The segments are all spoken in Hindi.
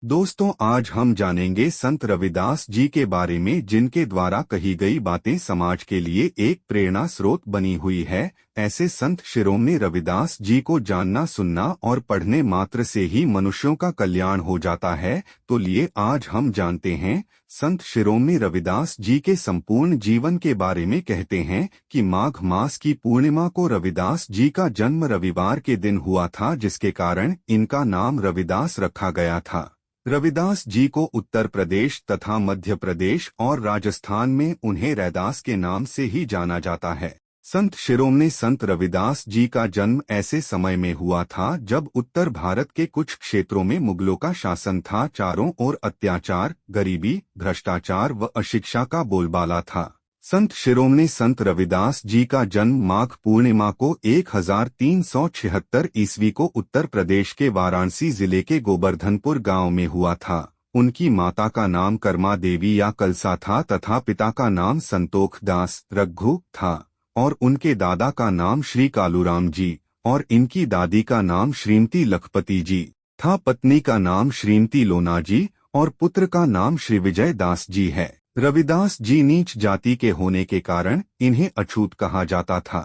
दोस्तों, आज हम जानेंगे संत रविदास जी के बारे में, जिनके द्वारा कही गई बातें समाज के लिए एक प्रेरणा स्रोत बनी हुई है। ऐसे संत शिरोमणि रविदास जी को जानना, सुनना और पढ़ने मात्र से ही मनुष्यों का कल्याण हो जाता है। तो लिए आज हम जानते हैं संत शिरोमणि रविदास जी के संपूर्ण जीवन के बारे में। कहते हैं कि माघ मास की पूर्णिमा को रविदास जी का जन्म रविवार के दिन हुआ था, जिसके कारण इनका नाम रविदास रखा गया था। रविदास जी को उत्तर प्रदेश तथा मध्य प्रदेश और राजस्थान में उन्हें रैदास के नाम से ही जाना जाता है। संत शिरोमणि संत रविदास जी का जन्म ऐसे समय में हुआ था जब उत्तर भारत के कुछ क्षेत्रों में मुगलों का शासन था। चारों ओर अत्याचार, गरीबी, भ्रष्टाचार व अशिक्षा का बोलबाला था। संत शिरोमणि संत रविदास जी का जन्म माघ पूर्णिमा को 1376 ईस्वी को उत्तर प्रदेश के वाराणसी जिले के गोवर्धनपुर गांव में हुआ था। उनकी माता का नाम कर्मा देवी या कलसा था तथा पिता का नाम संतोख दास रघु था, और उनके दादा का नाम श्री कालूराम जी और इनकी दादी का नाम श्रीमती लखपति जी था। पत्नी का नाम श्रीमती लोना जी और पुत्र का नाम श्री विजय दास जी है। रविदास जी नीच जाति के होने के कारण इन्हें अछूत कहा जाता था।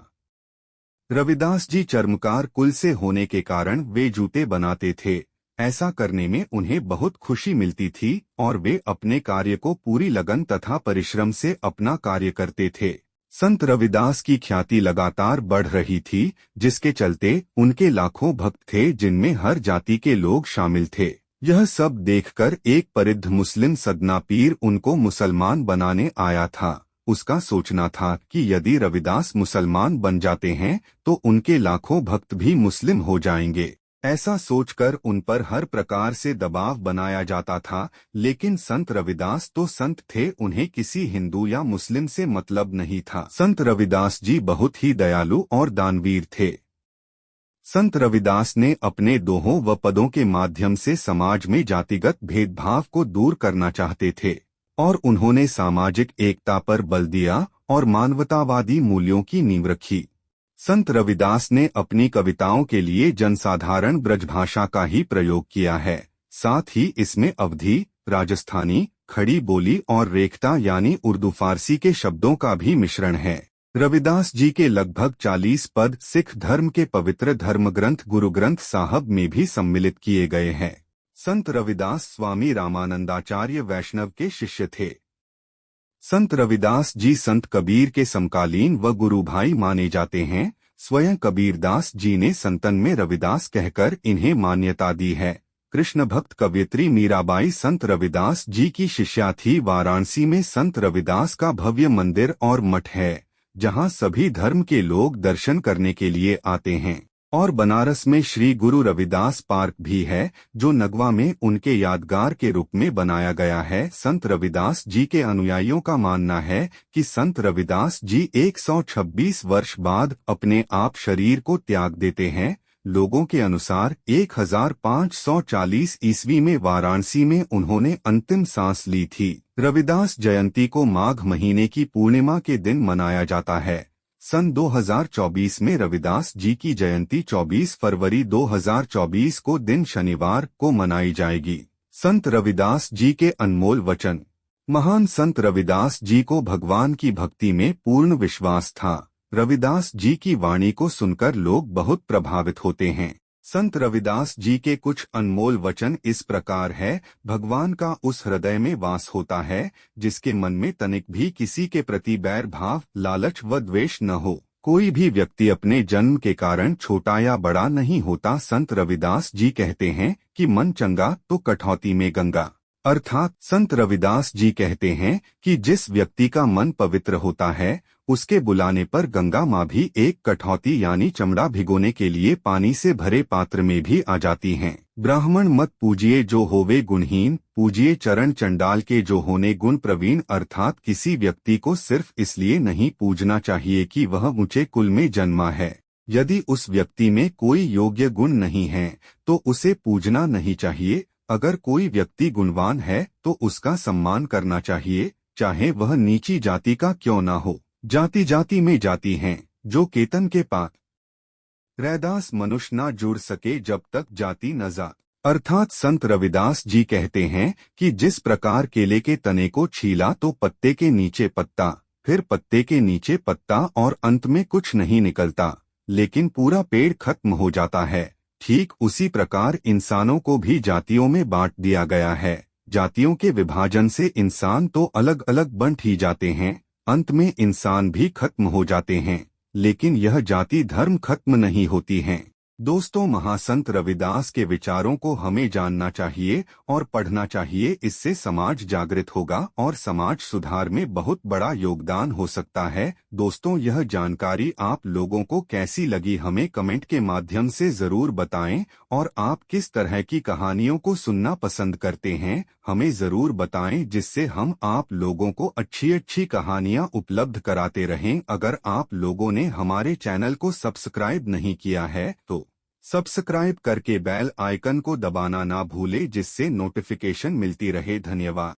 रविदास जी चर्मकार कुल से होने के कारण वे जूते बनाते थे। ऐसा करने में उन्हें बहुत खुशी मिलती थी और वे अपने कार्य को पूरी लगन तथा परिश्रम से अपना कार्य करते थे। संत रविदास की ख्याति लगातार बढ़ रही थी, जिसके चलते उनके लाखों भक्त थे, जिनमें हर जाति के लोग शामिल थे। यह सब देखकर एक परिद्ध मुस्लिम सदना पीर उनको मुसलमान बनाने आया था। उसका सोचना था कि यदि रविदास मुसलमान बन जाते हैं तो उनके लाखों भक्त भी मुस्लिम हो जाएंगे। ऐसा सोचकर उन पर हर प्रकार से दबाव बनाया जाता था, लेकिन संत रविदास तो संत थे, उन्हें किसी हिंदू या मुस्लिम से मतलब नहीं था। संत रविदास जी बहुत ही दयालु और दानवीर थे। संत रविदास ने अपने दोहों व पदों के माध्यम से समाज में जातिगत भेदभाव को दूर करना चाहते थे और उन्होंने सामाजिक एकता पर बल दिया और मानवतावादी मूल्यों की नींव रखी। संत रविदास ने अपनी कविताओं के लिए जनसाधारण ब्रजभाषा का ही प्रयोग किया है। साथ ही इसमें अवधी, राजस्थानी, खड़ी बोली और रेखता यानी उर्दू फारसी के शब्दों का भी मिश्रण है। रविदास जी के लगभग 40 पद सिख धर्म के पवित्र धर्म ग्रंथ गुरु ग्रंथ साहब में भी सम्मिलित किए गए हैं। संत रविदास स्वामी रामानंदाचार्य वैष्णव के शिष्य थे। संत रविदास जी संत कबीर के समकालीन व गुरु भाई माने जाते हैं। स्वयं कबीरदास जी ने संतन में रविदास कहकर इन्हें मान्यता दी है। कृष्ण भक्त कवयित्री मीराबाई संत रविदास जी की शिष्या थी। वाराणसी में संत रविदास का भव्य मंदिर और मठ है, जहां सभी धर्म के लोग दर्शन करने के लिए आते हैं। और बनारस में श्री गुरु रविदास पार्क भी है, जो नगवा में उनके यादगार के रूप में बनाया गया है। संत रविदास जी के अनुयायियों का मानना है कि संत रविदास जी 126 वर्ष बाद अपने आप शरीर को त्याग देते हैं। लोगों के अनुसार 1540 ईस्वी में वाराणसी में उन्होंने अंतिम सांस ली थी। रविदास जयंती को माघ महीने की पूर्णिमा के दिन मनाया जाता है। सन 2024 में रविदास जी की जयंती 24 फरवरी 2024 को दिन शनिवार को मनाई जाएगी। संत रविदास जी के अनमोल वचन। महान संत रविदास जी को भगवान की भक्ति में पूर्ण विश्वास था। रविदास जी की वाणी को सुनकर लोग बहुत प्रभावित होते हैं। संत रविदास जी के कुछ अनमोल वचन इस प्रकार है। भगवान का उस हृदय में वास होता है जिसके मन में तनिक भी किसी के प्रति बैर भाव, लालच व द्वेष न हो। कोई भी व्यक्ति अपने जन्म के कारण छोटा या बड़ा नहीं होता। संत रविदास जी कहते हैं कि मन चंगा तो कठौती में गंगा। अर्थात संत रविदास जी कहते हैं कि जिस व्यक्ति का मन पवित्र होता है, उसके बुलाने पर गंगा माँ भी एक कठौती यानी चमड़ा भिगोने के लिए पानी से भरे पात्र में भी आ जाती हैं। ब्राह्मण मत पूजिए जो होवे गुणहीन, पूजिए चरण चंडाल के जो होने गुण प्रवीण। अर्थात किसी व्यक्ति को सिर्फ इसलिए नहीं पूजना चाहिए कि वह ऊंचे कुल में जन्मा है। यदि उस व्यक्ति में कोई योग्य गुण नहीं है तो उसे पूजना नहीं चाहिए। अगर कोई व्यक्ति गुणवान है तो उसका सम्मान करना चाहिए, चाहे वह नीची जाति का क्यों ना हो। जाति जाति में जाति हैं, जो केतन के पात। रैदास मनुष्य ना जुड़ सके जब तक जाति न जात। अर्थात संत रविदास जी कहते हैं कि जिस प्रकार केले के तने को छीला तो पत्ते के नीचे पत्ता, फिर पत्ते के नीचे पत्ता और अंत में कुछ नहीं निकलता, लेकिन पूरा पेड़ खत्म हो जाता है, ठीक उसी प्रकार इंसानों को भी जातियों में बांट दिया गया है। जातियों के विभाजन से इंसान तो अलग अलग बंट ही जाते हैं, अंत में इंसान भी खत्म हो जाते हैं, लेकिन यह जाति धर्म खत्म नहीं होती हैं। दोस्तों, महासंत रविदास के विचारों को हमें जानना चाहिए और पढ़ना चाहिए। इससे समाज जागृत होगा और समाज सुधार में बहुत बड़ा योगदान हो सकता है। दोस्तों, यह जानकारी आप लोगों को कैसी लगी हमें कमेंट के माध्यम से जरूर बताएं, और आप किस तरह की कहानियों को सुनना पसंद करते हैं हमें जरूर बताएं, जिससे हम आप लोगों को अच्छी अच्छी कहानियां उपलब्ध कराते रहें। अगर आप लोगों ने हमारे चैनल को सब्सक्राइब नहीं किया है तो सब्सक्राइब करके बेल आइकन को दबाना ना भूले, जिससे नोटिफिकेशन मिलती रहे। धन्यवाद।